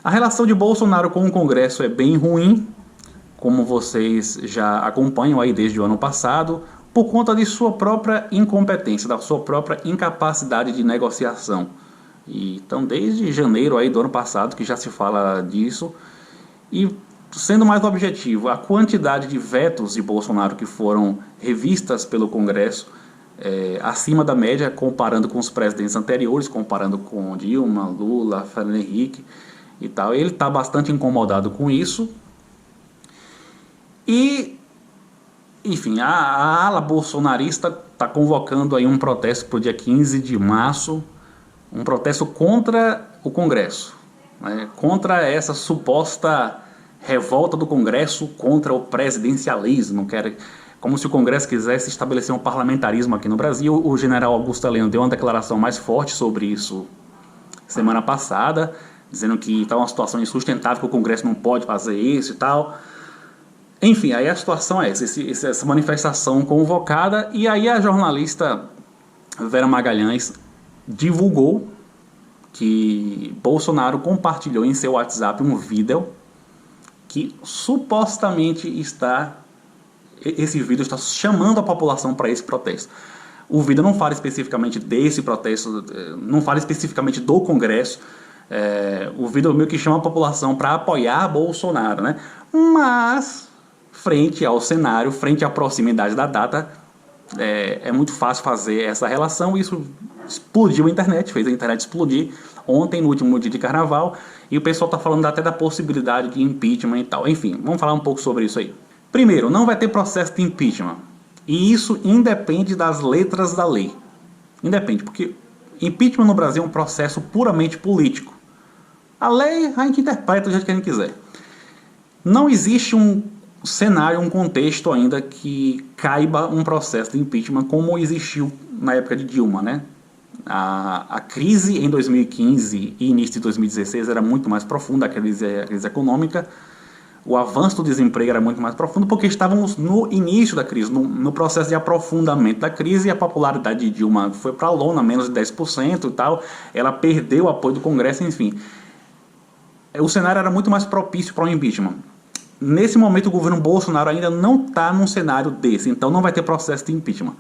A relação de Bolsonaro com o Congresso é bem ruim, como vocês já acompanham aí desde o ano passado, por conta de sua própria incompetência, da sua própria incapacidade de negociação. E, então, desde janeiro aí do ano passado que já se fala disso. E, sendo mais objetivo, a quantidade de vetos de Bolsonaro que foram revistas pelo Congresso acima da média, comparando com os presidentes anteriores, comparando com Dilma, Lula, Fernando Henrique e tal. Ele está bastante incomodado com isso. E, enfim, a ala bolsonarista está convocando aí um protesto para o dia 15 de março, um protesto contra o Congresso, né, contra essa suposta revolta do Congresso contra o presidencialismo, como se o Congresso quisesse estabelecer um parlamentarismo aqui no Brasil. O general Augusto Heleno deu uma declaração mais forte sobre isso semana passada, dizendo que está uma situação insustentável, que o Congresso não pode fazer isso e tal. Enfim, aí a situação é essa manifestação convocada, e aí a jornalista Vera Magalhães divulgou que Bolsonaro compartilhou em seu WhatsApp um vídeo que supostamente esse vídeo está chamando a população para esse protesto. O vídeo não fala especificamente desse protesto, não fala especificamente do Congresso. O vídeo meio que chama a população para apoiar Bolsonaro, né? Mas, frente ao cenário, frente à proximidade da data, é muito fácil fazer essa relação. Isso explodiu a internet, fez a internet explodir ontem, no último dia de carnaval, e o pessoal está falando até da possibilidade de impeachment e tal. Enfim, vamos falar um pouco sobre isso aí. Primeiro, não vai ter processo de impeachment, e isso independe das letras da lei. Independe, porque impeachment no Brasil é um processo puramente político. A lei a gente interpreta do jeito que a gente quiser. Não existe um cenário, um contexto ainda que caiba um processo de impeachment como existiu na época de Dilma, né? A crise em 2015 e início de 2016 era muito mais profunda, a crise econômica. O avanço do desemprego era muito mais profundo, porque estávamos no início da crise, no processo de aprofundamento da crise, e a popularidade de Dilma foi para a lona, menos de 10% e tal. Ela perdeu o apoio do Congresso, enfim. O cenário era muito mais propício para o impeachment. Nesse momento, o governo Bolsonaro ainda não está num cenário desse, então não vai ter processo de impeachment.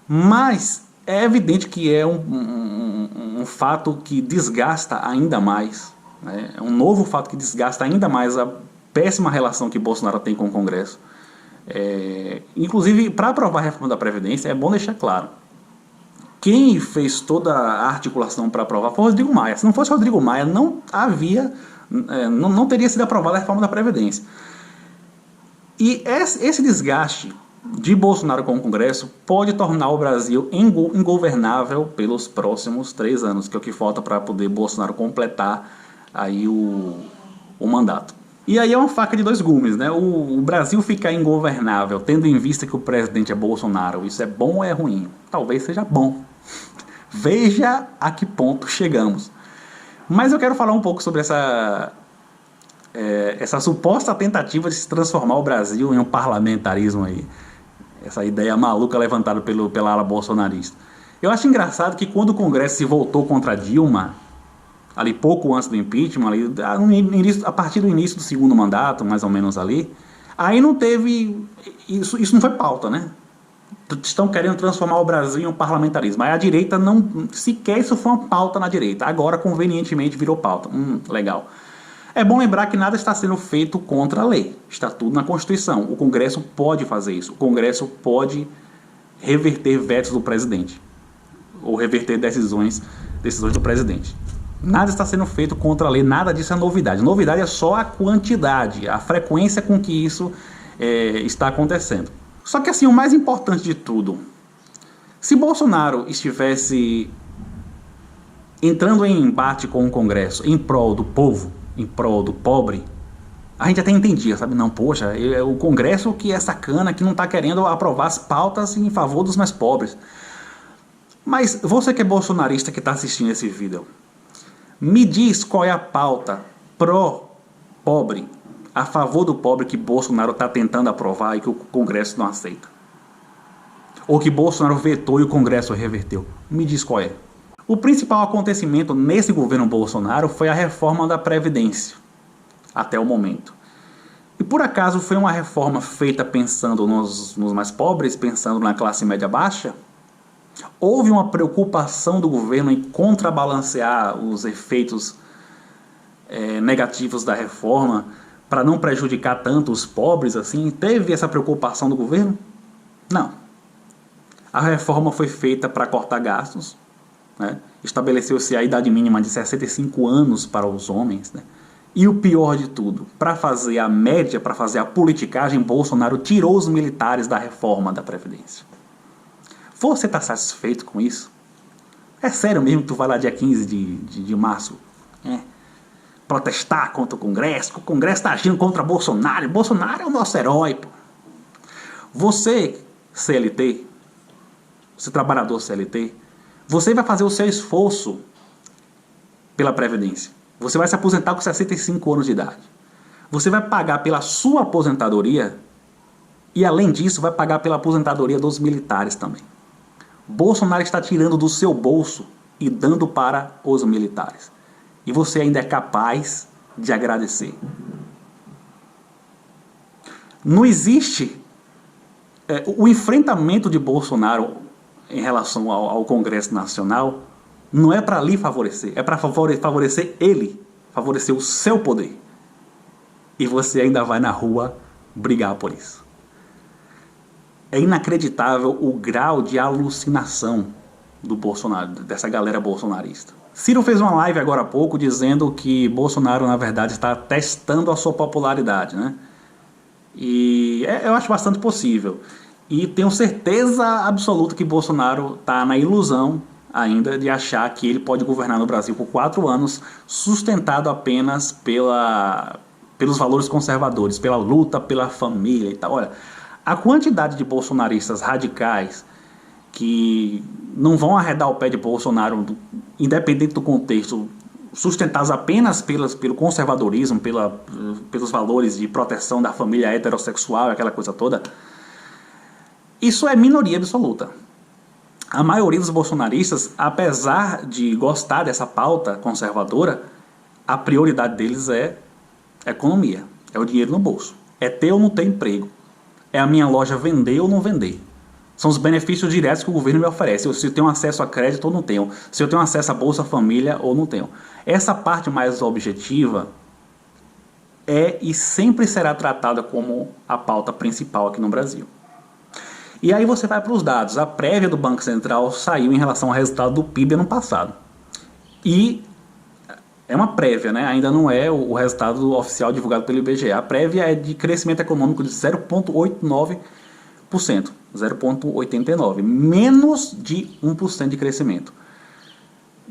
Mas é evidente que é um fato que desgasta ainda mais, né? É um novo fato que desgasta ainda mais a péssima relação que Bolsonaro tem com o Congresso. Inclusive, para aprovar a reforma da Previdência, é bom deixar claro, quem fez toda a articulação para aprovar foi o Rodrigo Maia. Se não fosse o Rodrigo Maia, não teria sido aprovada a reforma da Previdência. E esse desgaste de Bolsonaro com o Congresso pode tornar o Brasil ingovernável pelos próximos 3 anos, que é o que falta para poder Bolsonaro completar aí o mandato. E aí é uma faca de 2 gumes, né? O Brasil ficar ingovernável, tendo em vista que o presidente é Bolsonaro, isso é bom ou é ruim? Talvez seja bom. Veja a que ponto chegamos. Mas eu quero falar um pouco sobre essa suposta tentativa de se transformar o Brasil em um parlamentarismo aí. Essa ideia maluca levantada pela ala bolsonarista. Eu acho engraçado que quando o Congresso se voltou contra Dilma, ali pouco antes do impeachment, ali, a partir do início do segundo mandato, mais ou menos ali, aí não teve, isso não foi pauta, né? Estão querendo transformar o Brasil em um parlamentarismo. Aí a direita sequer isso foi uma pauta na direita. Agora, convenientemente, virou pauta. Legal. É bom lembrar que nada está sendo feito contra a lei. Está tudo na Constituição. O Congresso pode fazer isso. O Congresso pode reverter vetos do presidente. Ou reverter decisões do presidente. Nada está sendo feito contra a lei. Nada disso é novidade. Novidade é só a quantidade, a frequência com que isso está acontecendo. Só que assim, o mais importante de tudo, se Bolsonaro estivesse entrando em embate com o Congresso em prol do povo, em prol do pobre, a gente até entendia, sabe? Não, poxa, o Congresso que é sacana, que não está querendo aprovar as pautas em favor dos mais pobres. Mas você que é bolsonarista que está assistindo esse vídeo, me diz qual é a pauta pró-pobre, a favor do pobre, que Bolsonaro está tentando aprovar e que o Congresso não aceita. Ou que Bolsonaro vetou e o Congresso reverteu. Me diz qual é. O principal acontecimento nesse governo Bolsonaro foi a reforma da Previdência, até o momento. E por acaso foi uma reforma feita pensando nos mais pobres, pensando na classe média baixa? Houve uma preocupação do governo em contrabalancear os efeitos negativos da reforma para não prejudicar tanto os pobres assim? Teve essa preocupação do governo? Não. A reforma foi feita para cortar gastos, né? Estabeleceu-se a idade mínima de 65 anos para os homens, né? E o pior de tudo, para fazer a média, para fazer a politicagem, Bolsonaro tirou os militares da reforma da Previdência. Você está satisfeito com isso? É sério mesmo que tu vai lá dia 15 de março protestar contra o Congresso? Que o Congresso está agindo contra Bolsonaro. Bolsonaro é o nosso herói, pô. Você, CLT, você trabalhador CLT, você vai fazer o seu esforço pela Previdência. Você vai se aposentar com 65 anos de idade. Você vai pagar pela sua aposentadoria e, além disso, vai pagar pela aposentadoria dos militares também. Bolsonaro está tirando do seu bolso e dando para os militares. E você ainda é capaz de agradecer. Não existe o enfrentamento de Bolsonaro em relação ao Congresso Nacional não é para lhe favorecer, é para favorecer ele, favorecer o seu poder. E você ainda vai na rua brigar por isso. É inacreditável o grau de alucinação do Bolsonaro, dessa galera bolsonarista. Ciro fez uma live agora há pouco dizendo que Bolsonaro, na verdade, está testando a sua popularidade, né? E eu acho bastante possível. E tenho certeza absoluta que Bolsonaro está na ilusão ainda de achar que ele pode governar no Brasil por 4 anos, sustentado apenas pelos valores conservadores, pela luta pela família e tal. Olha, a quantidade de bolsonaristas radicais que não vão arredar o pé de Bolsonaro, independente do contexto, sustentados apenas pelo conservadorismo, pelos valores de proteção da família heterossexual, aquela coisa toda, isso é minoria absoluta. A maioria dos bolsonaristas, apesar de gostar dessa pauta conservadora, a prioridade deles é economia, é o dinheiro no bolso. É ter ou não ter emprego. É a minha loja vender ou não vender. São os benefícios diretos que o governo me oferece. Se eu tenho acesso a crédito ou não tenho. Se eu tenho acesso a Bolsa Família ou não tenho. Essa parte mais objetiva é e sempre será tratada como a pauta principal aqui no Brasil. E aí você vai para os dados. A prévia do Banco Central saiu em relação ao resultado do PIB ano passado. E é uma prévia, né? Ainda não é o resultado oficial divulgado pelo IBGE. A prévia é de crescimento econômico de 0,89%. 0,89%. Menos de 1% de crescimento.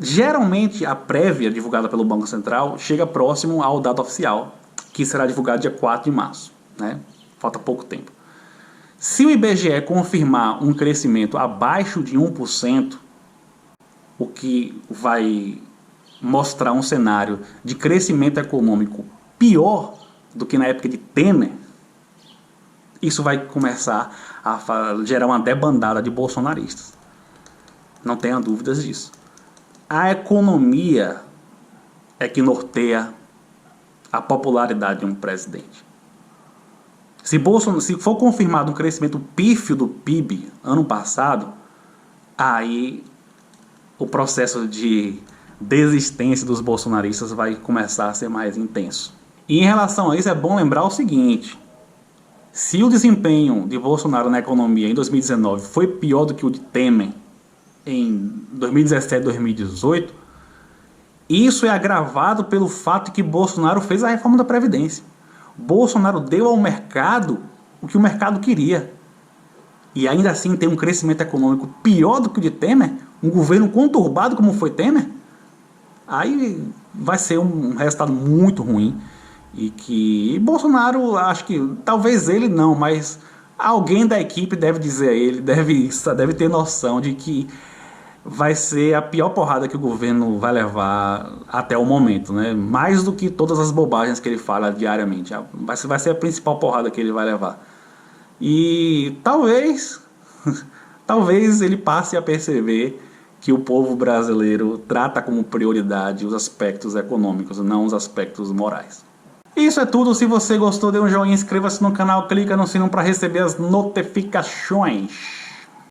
Geralmente a prévia divulgada pelo Banco Central chega próximo ao dado oficial, que será divulgado dia 4 de março. Né? Falta pouco tempo. Se o IBGE confirmar um crescimento abaixo de 1%, o que vai mostrar um cenário de crescimento econômico pior do que na época de Temer, isso vai começar a gerar uma debandada de bolsonaristas. Não tenha dúvidas disso. A economia é que norteia a popularidade de um presidente. Se for confirmado um crescimento pífio do PIB ano passado, aí o processo de desistência dos bolsonaristas vai começar a ser mais intenso. E em relação a isso é bom lembrar o seguinte: se o desempenho de Bolsonaro na economia em 2019 foi pior do que o de Temer em 2017 e 2018, isso é agravado pelo fato de que Bolsonaro fez a reforma da Previdência. Bolsonaro deu ao mercado o que o mercado queria. E ainda assim tem um crescimento econômico pior do que o de Temer, um governo conturbado como foi Temer, aí vai ser um resultado muito ruim. E que Bolsonaro, acho que talvez ele não, mas alguém da equipe deve dizer a ele, deve ter noção de que vai ser a pior porrada que o governo vai levar até o momento, né? Mais do que todas as bobagens que ele fala diariamente. Vai ser a principal porrada que ele vai levar. E talvez ele passe a perceber que o povo brasileiro trata como prioridade os aspectos econômicos, não os aspectos morais. Isso é tudo. Se você gostou, dê um joinha, inscreva-se no canal, clica no sino para receber as notificações.